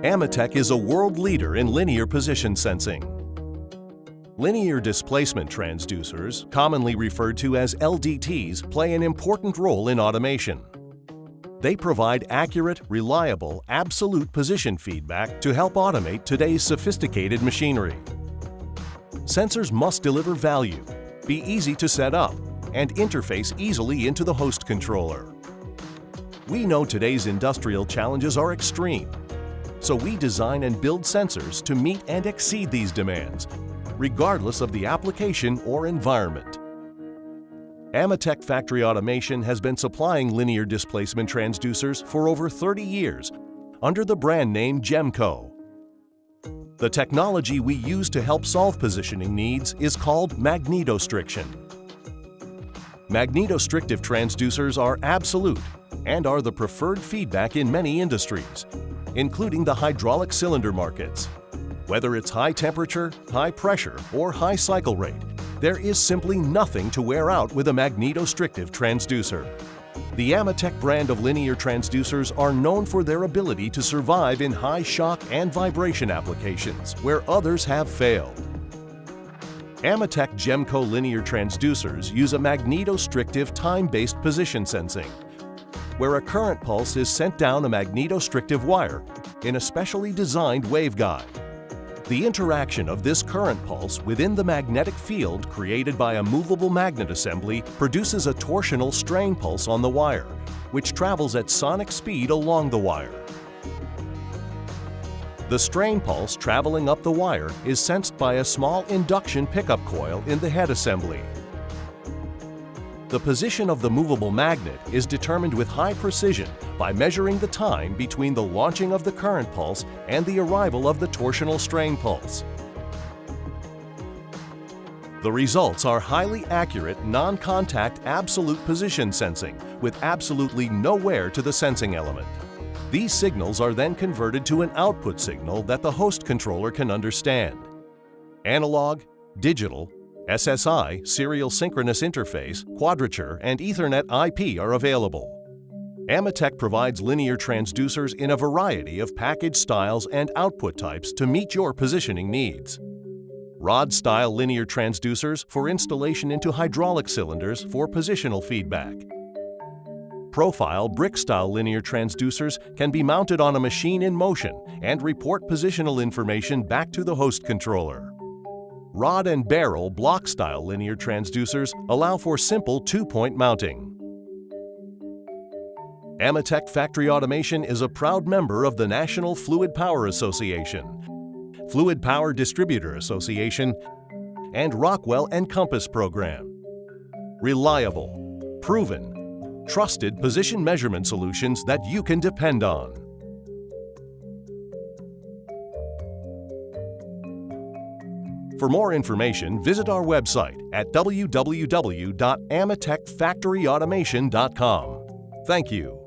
AMETEK is a world leader in linear position sensing. Linear displacement transducers, commonly referred to as LDTs, play an important role in automation. They provide accurate, reliable, absolute position feedback to help automate today's sophisticated machinery. Sensors must deliver value, be easy to set up, and interface easily into the host controller. We know today's industrial challenges are extreme, so we design and build sensors to meet and exceed these demands, regardless of the application or environment. AMETEK Factory Automation has been supplying linear displacement transducers for over 30 years under the brand name Gemco. The technology we use to help solve positioning needs is called magnetostriction. Magnetostrictive transducers are absolute and are the preferred feedback in many industries, including the hydraulic cylinder markets. Whether it's high temperature, high pressure, or high cycle rate, there is simply nothing to wear out with a magnetostrictive transducer. The AMETEK brand of linear transducers are known for their ability to survive in high shock and vibration applications where others have failed. AMETEK Gemco linear transducers use a magnetostrictive time-based position sensing, where a current pulse is sent down a magnetostrictive wire in a specially designed waveguide. The interaction of this current pulse within the magnetic field created by a movable magnet assembly produces a torsional strain pulse on the wire, which travels at sonic speed along the wire. The strain pulse traveling up the wire is sensed by a small induction pickup coil in the head assembly. The position of the movable magnet is determined with high precision by measuring the time between the launching of the current pulse and the arrival of the torsional strain pulse. The results are highly accurate, non-contact absolute position sensing with absolutely no wear to the sensing element. These signals are then converted to an output signal that the host controller can understand. Analog, digital, SSI, serial synchronous interface, quadrature, and Ethernet IP are available. AMETEK provides linear transducers in a variety of package styles and output types to meet your positioning needs. Rod-style linear transducers for installation into hydraulic cylinders for positional feedback. Profile brick-style linear transducers can be mounted on a machine in motion and report positional information back to the host controller. Rod and barrel block-style linear transducers allow for simple two-point mounting. AMETEK Factory Automation is a proud member of the National Fluid Power Association, Fluid Power Distributor Association, and Rockwell and Compass program. Reliable, proven, trusted position measurement solutions that you can depend on. For more information, visit our website at www.ametekfactoryautomation.com. Thank you.